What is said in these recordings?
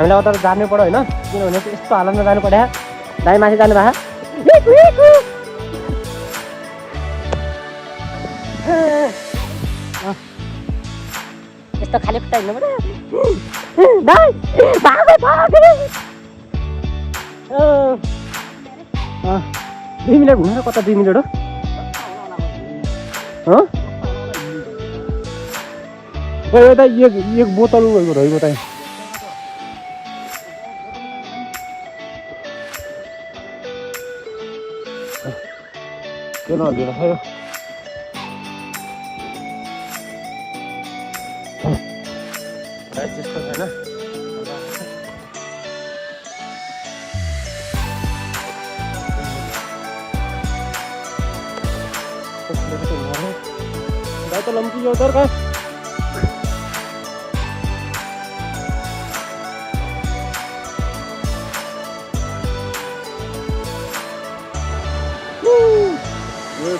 हामीलाई उता जानु पर्यो होइन किनभने यस्तो हालतमा जानु पर्यो दाइ माथि जानु भएको यस्तो खाली खुट्टा हिँड्नु पर्यो 2 मिनट घुम्नु कता 2 मिनट हो यता एक बोतल रहेको त nó đi thôi đấy chỉ không phải nữa đấy tôi làm cái vô tới coi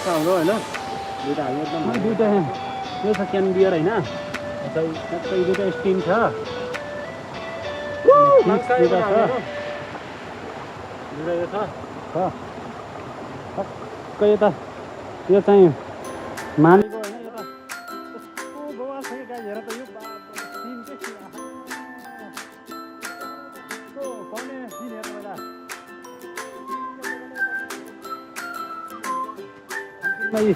xong rồi nó đi đảo như năm đi đây như sao ken bia này nè đây đi đây steam thở đi đây thở đi đây thở thở cây ta kia sang mani rồi này ta ô bố thấy cái gì đó tôi giúp ba steam cái gì à ô con này đi này rồi đó đây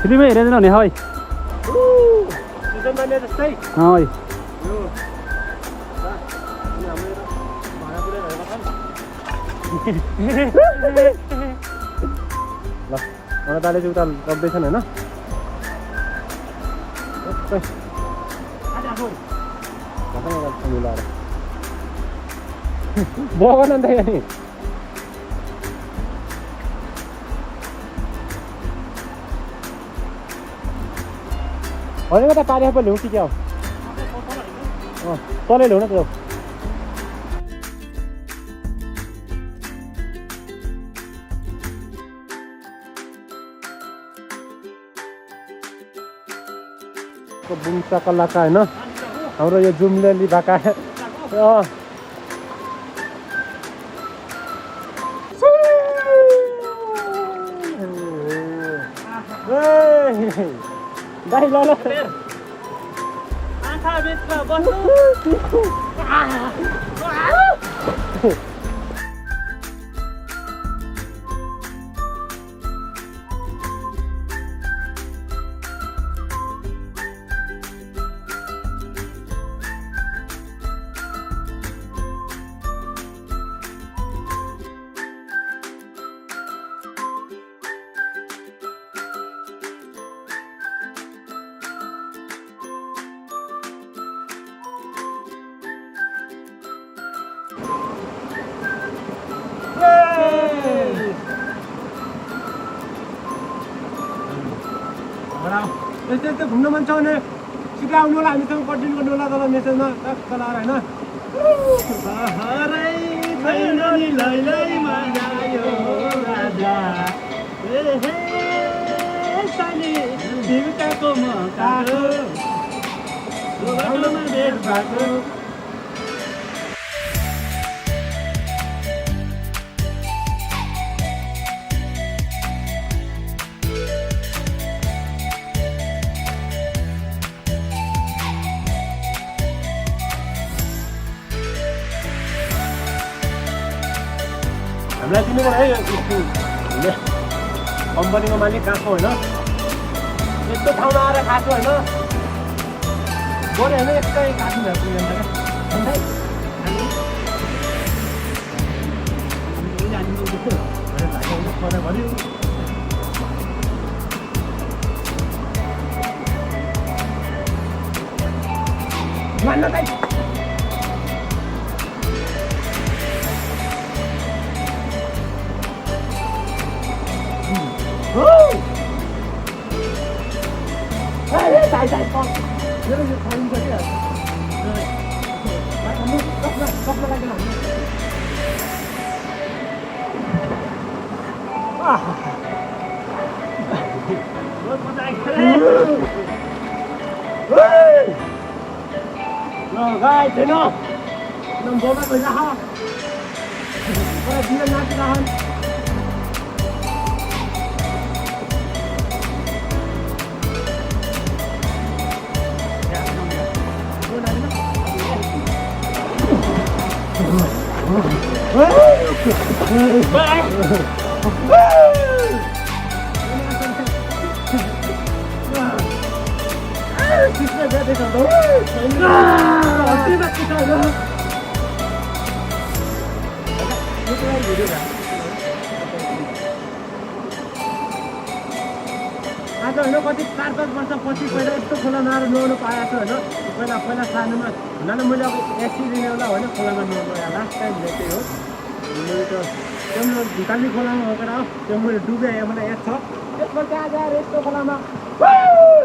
Philip ơi đây này thôi thôi Mana tali juga robesan ya, nah. Oke. Ada apa? Katanya kan sembilan. Bawa kan anda ya nih. Orang kata pari apa lu sih kau? Oh, toleh lu nak kau. बुम्सा कलाका हैन हाम्रो यो जुम्लेली भाका दाइ ल आँखा बेचमा बस्नु त्यो घुम्न मन छ भने सिधा आउनु होला हामीसँग कन्टिन्यू गर्नु होला तल मेसेजमा तल हैन हरै छैन नि लैलैमा जायो राजा हे सानी दिउटाको म काको दोबाटोमा भेट भएको हामीलाई दिनु पर्यो है कम्पनीको मालिक कहाँ छ होइन यस्तो ठाउँमा आएर खाएको होइन बढी होइन यस्तै काट्नु भएको भन्यो मान्न दाइ Guys, thế nào? Nằm bố bắt người ra ha. Có đi lên nát ra hơn. आज होइन कति 4-5 वर्षपछि पहिला यस्तो खोला नआएर नुहाउनु पाएको छु होइन पहिला सानोमा हुनाले मैले अब एक्सिडेन्ट होला होइन खोलामा नुहाउनु लास्ट टाइम भेटेँ हो मैले त त्यो भिकाली खोलामा हो हो त्यो मैले डुबेँ मलाई याद छ त्यसपछि आज आएर यस्तो खोलामा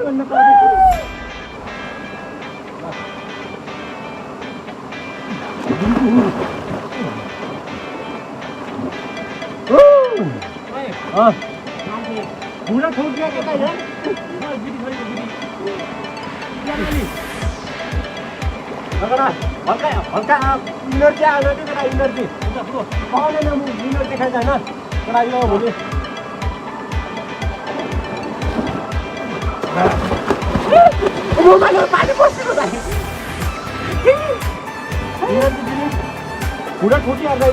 भन्न पाएको बुढा ठोकिया केटा यार हल्का इनर्जी आयो केटा इनर्जी पाउँदैन म इनर्जी खाइन्छ होइन केटा यो भोलि पानी पसेको बुढा ठोकिहाल्दै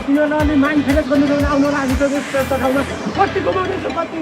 तिनीहरूले माइन्ड फ्रेस गर्नु आउनु लाग्छ त्यस्तो ठाउँमा कति कमाउँदैछ कति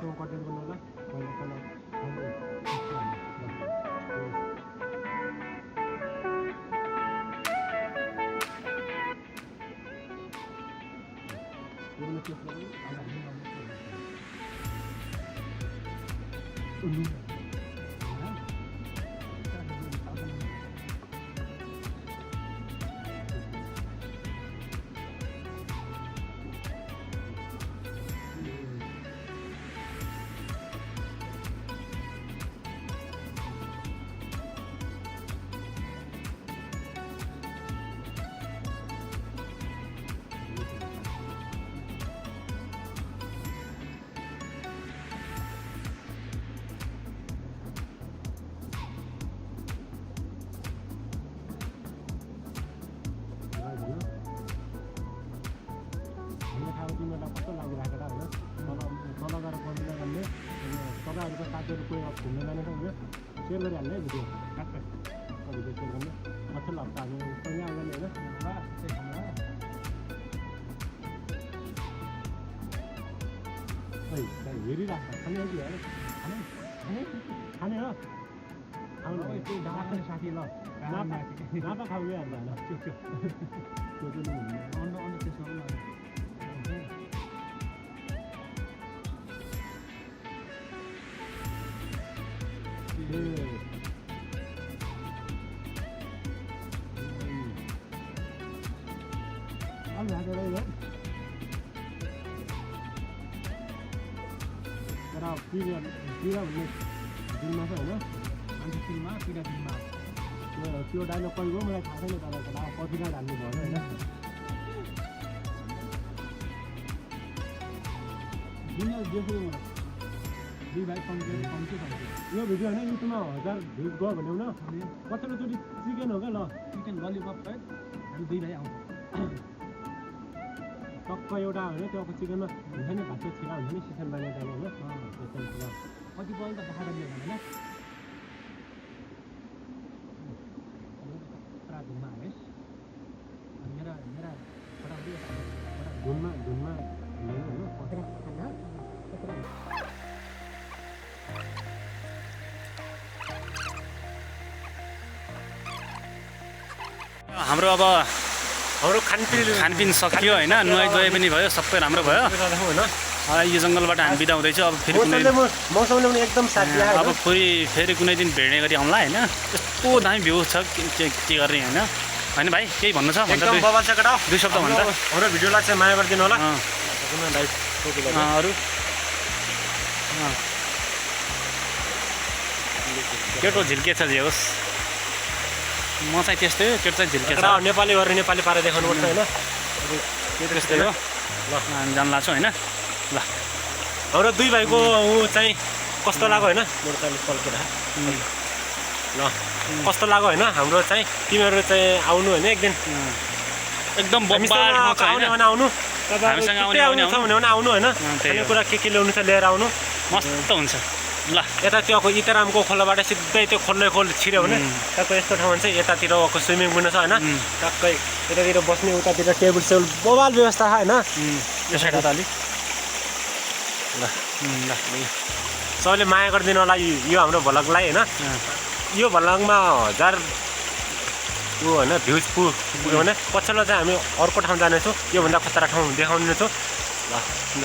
लास्टमा कटेर गर्नु होला कस्तो लागिरहेको होला होइन तल गएर बन्दिन भन्ने तपाईँहरूको साथीहरू कोही घुम्न जाने होइन सेयर गरिहाल्ने भिडियो ठ्याक्कै भिडियो सेयर गर्ने पछिल्लो हप्ता हामी सँगै आउँदैन होइन हेरिरहेको खाने हो कि खाने हो आउनु आफ्नो साथी ल नापा खाऊ गइहाल्नु होइन त्यो पिरा भन्ने दिनमा छ होइन अन्त फिल्ममा पिरा दिनमा त्यो डाइलग कहिले हो मलाई थाहा छैन तपाईँको कतिजना हाल्नु भयो होइन दुई भाइ कम्ती यो भिडियो होइन युट्युबमा 1000 भ्युज गयो भने न पछिल्लोचोटि चिकन हो क्या ल चिकन ललिपप हामी दुई भाइ आउँछ टक्क एउटा होइन त्यो चिकनमा हुन्छ नि भातको छिरा हुन्छ नि सिजन बाँडेर जाने होइन कतिपल्ट देखाएर दियो भने पुरा धुनमा हालेस् मेरा धुनमा हाम्रो अब खानपिन सकियो होइन नुहाइ धुवाइ पनि भयो सबै राम्रो भयो यो जङ्गलबाट हामी बिदा हुँदैछौँ अब फेरि अब फेरि कुनै दिन भेट्ने गरी आउँला होइन यस्तो दामी भ्यू छ के गर्ने होइन भाइ केही भन्नु छ भन्दा दुई शब्द भन्छ हाम्रो भिडियोलाई चाहिँ माया गरिदिनु होला अरू केटो झिल्के छ जे होस् म चाहिँ त्यस्तै हो केटो चाहिँ झिल्के छ नेपाली गरेर नेपाली पारा देखाउनु पर्छ होइन त्यस्तै हो ल हामी जान लाग्छौँ होइन ल हाम्रो दुई भाइको ऊ चाहिँ कस्तो लाग्यो होइन मेरो चाहिँ पल्केर ल कस्तो लाग्यो होइन हाम्रो चाहिँ तिमीहरू चाहिँ आउनु होइन एकदिन एकदम आउनु हामीसँग आउने आउनु होइन कुरा के ल्याउनु छ लिएर आउनु मस्त हुन्छ ल यता त्यो इतरामको खोलाबाट सिधै त्यो खोल छिर्यो भने टक्कै यस्तो ठाउँमा चाहिँ यतातिर स्विमिङ पुल छ होइन टक्कै यतातिर बस्ने उतातिर टेबल सेबल बवाल व्यवस्था छ होइन यो साइड त अलिक ल सबैले माया गरिदिनु होला यो हाम्रो भ्लगलाई होइन यो भ्लगमा 1000 ऊ होइन भ्युज पुग्यो भने पछिल्लो चाहिँ हामी अर्को ठाउँ जानेछौँ योभन्दा खतरा ठाउँ देखाउनेछौँ ल